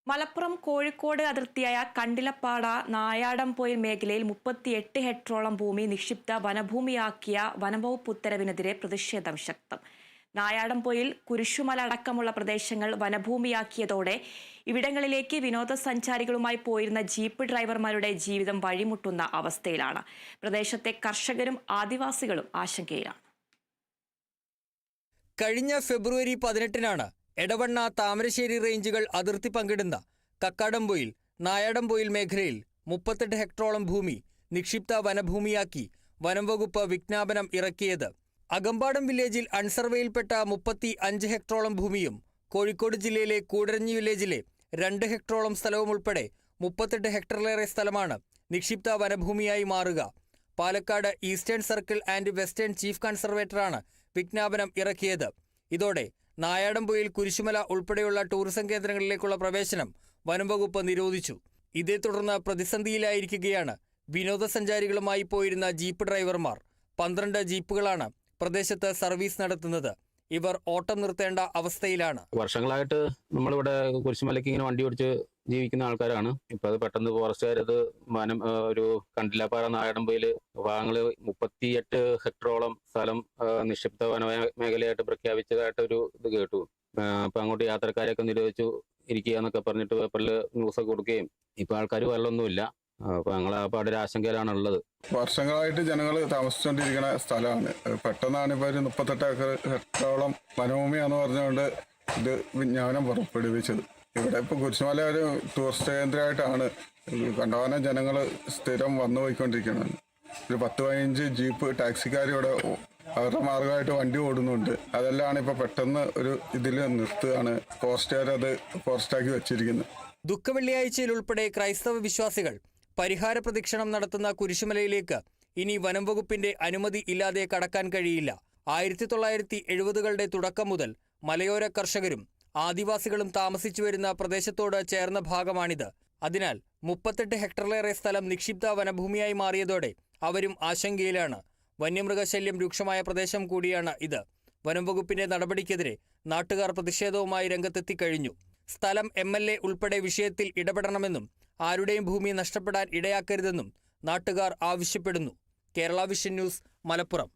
മലപ്പുറം കോഴിക്കോട് അതിർത്തിയായ കണ്ടിലപ്പാട നായാടംപൊയിൽ മേഖലയിൽ 38 ഹെക്ടറോളം ഭൂമി നിക്ഷിപ്ത വനഭൂമിയാക്കിയ വനംവകുപ്പ് ഉത്തരവിനെതിരെ പ്രതിഷേധം ശക്തം. നായാടംപൊയിൽ കുരിശുമല അടക്കമുള്ള പ്രദേശങ്ങൾ വനഭൂമിയാക്കിയതോടെ ഇവിടങ്ങളിലേക്ക് വിനോദസഞ്ചാരികളുമായി പോയിരുന്ന ജീപ്പ് ഡ്രൈവർമാരുടെ ജീവിതം വഴിമുട്ടുന്ന അവസ്ഥയിലാണ്. പ്രദേശത്തെ കർഷകരും ആദിവാസികളും ആശങ്കയിലാണ്. കഴിഞ്ഞ ഫെബ്രുവരി 18-നാണ് എടവണ്ണ താമരശ്ശേരി റേഞ്ചുകൾ അതിർത്തി പങ്കിടുന്ന കക്കാടംപൊയിൽ നായാടംപൊയിൽ മേഖലയിൽ 38 ഹെക്ടറോളം ഭൂമി നിക്ഷിപ്ത വനഭൂമിയാക്കി വനംവകുപ്പ് വിജ്ഞാപനം ഇറക്കിയത്. അകമ്പാടം വില്ലേജിൽ അൺസർവേയിൽപ്പെട്ട 35 ഹെക്ടറോളം ഭൂമിയും കോഴിക്കോട് ജില്ലയിലെ കൂടരഞ്ഞി വില്ലേജിലെ 2 ഹെക്ടറോളം സ്ഥലവും ഉൾപ്പെടെ 38 ഹെക്ടറിലേറെ സ്ഥലമാണ് നിക്ഷിപ്ത വനഭൂമിയായി മാറുക. Palakkad eastern circle and western chief കൺസർവേറ്ററാണ് വിജ്ഞാപനം ഇറക്കിയത്. ഇതോടെ നായാടംപൊയിൽ കുരിശുമല ഉൾപ്പെടെയുള്ള ടൂറിസം കേന്ദ്രങ്ങളിലേക്കുള്ള പ്രവേശനം വനംവകുപ്പ് നിരോധിച്ചു. ഇതേ തുടർന്ന് പ്രതിസന്ധിയിലായിരിക്കുകയാണ് വിനോദസഞ്ചാരികളുമായി പോയിരുന്ന ജീപ്പ് ഡ്രൈവർമാർ. 12 ജീപ്പുകളാണ് പ്രദേശത്ത് സർവീസ് നടത്തുന്നത്. ഇവർ ഓട്ടം നിർത്തേണ്ട അവസ്ഥയിലാണ്. വർഷങ്ങളായിട്ട് നമ്മളിവിടെ കുരിശുമലയ്ക്ക് ഇങ്ങനെ വണ്ടി ഓടിച്ച് ജീവിക്കുന്ന ആൾക്കാരാണ്. ഇപ്പൊ അത് പെട്ടെന്ന് ഫോറസ്റ്റുകാരത് വനം ഒരു കണ്ടിലപ്പാറ നായാടംപൊയില് ഭാഗങ്ങള് 38 ഹെക്ടറോളം സ്ഥലം നിക്ഷിപ്ത വന മേഖലയായിട്ട് പ്രഖ്യാപിച്ചതായിട്ട് ഒരു ഇത് കേട്ടു. അപ്പൊ അങ്ങോട്ട് യാത്രക്കാരെയൊക്കെ നിരോധിച്ചു ഇരിക്കുക എന്നൊക്കെ പറഞ്ഞിട്ട് പേപ്പറിൽ ന്യൂസൊക്കെ കൊടുക്കുകയും ഇപ്പൊ ആൾക്കാർ വരലൊന്നുമില്ല. അപ്പൊ ഞങ്ങൾ ആ പാടൊരു ആശങ്കയിലാണ് ഉള്ളത്. വർഷങ്ങളായിട്ട് ജനങ്ങൾ താമസിച്ചുകൊണ്ടിരിക്കുന്ന സ്ഥലമാണ്. പെട്ടെന്നാണ് ഇപ്പൊ ഒരു 38 ഹെക്ടറോളം വനഭൂമിയാന്ന് പറഞ്ഞുകൊണ്ട് ഇത് വിജ്ഞാപനം പുറപ്പെടുവിച്ചത്. ഇവിടെ ഇപ്പൊ കുരിശുമല ഒരു ടൂറിസ്റ്റ് കേന്ദ്രമായിട്ടാണ് കണ്ടമാനം ജനങ്ങൾ സ്ഥിരം വന്നു പോയിക്കൊണ്ടിരിക്കുന്നത്. ഒരു 10-15 ജീപ്പ് ടാക്സിക്കാർ ഇവിടെ അവരുടെ മാർഗമായിട്ട് വണ്ടി ഓടുന്നുണ്ട്. അതെല്ലാം ഇപ്പൊ പെട്ടെന്ന് ഒരു ഇതിൽ നിർത്തുകയാണ്. ഫോറസ്റ്റുകാർ അത് ഫോറസ്റ്റാക്കി വെച്ചിരിക്കുന്നത്. ദുഃഖവെള്ളിയാഴ്ചയിൽ ഉൾപ്പെടെ ക്രൈസ്തവ വിശ്വാസികൾ പരിഹാര പ്രദക്ഷിണം നടത്തുന്ന കുരിശുമലയിലേക്ക് ഇനി വനംവകുപ്പിന്റെ അനുമതി ഇല്ലാതെ കടക്കാൻ കഴിയില്ല. 1970കളുടെ തുടക്കം മുതൽ മലയോര കർഷകരും ആദിവാസികളും താമസിച്ചു വരുന്ന പ്രദേശത്തോട് ചേർന്ന ഭാഗമാണിത്. അതിനാൽ 38 ഹെക്ടറിലേറെ സ്ഥലം നിക്ഷിപ്ത വനഭൂമിയായി മാറിയതോടെ അവരും ആശങ്കയിലാണ്. വന്യമൃഗശല്യം രൂക്ഷമായ പ്രദേശം കൂടിയാണ് ഇത്. വനംവകുപ്പിന്റെ നടപടിക്കെതിരെ നാട്ടുകാർ പ്രതിഷേധവുമായി രംഗത്തെത്തിക്കഴിഞ്ഞു. സ്ഥലം MLA ഉൾപ്പെടെ വിഷയത്തിൽ ഇടപെടണമെന്നും ആരുടെയും ഭൂമി നഷ്ടപ്പെടാൻ ഇടയാക്കരുതെന്നും നാട്ടുകാർ ആവശ്യപ്പെടുന്നു. Kerala vision news, Malappuram.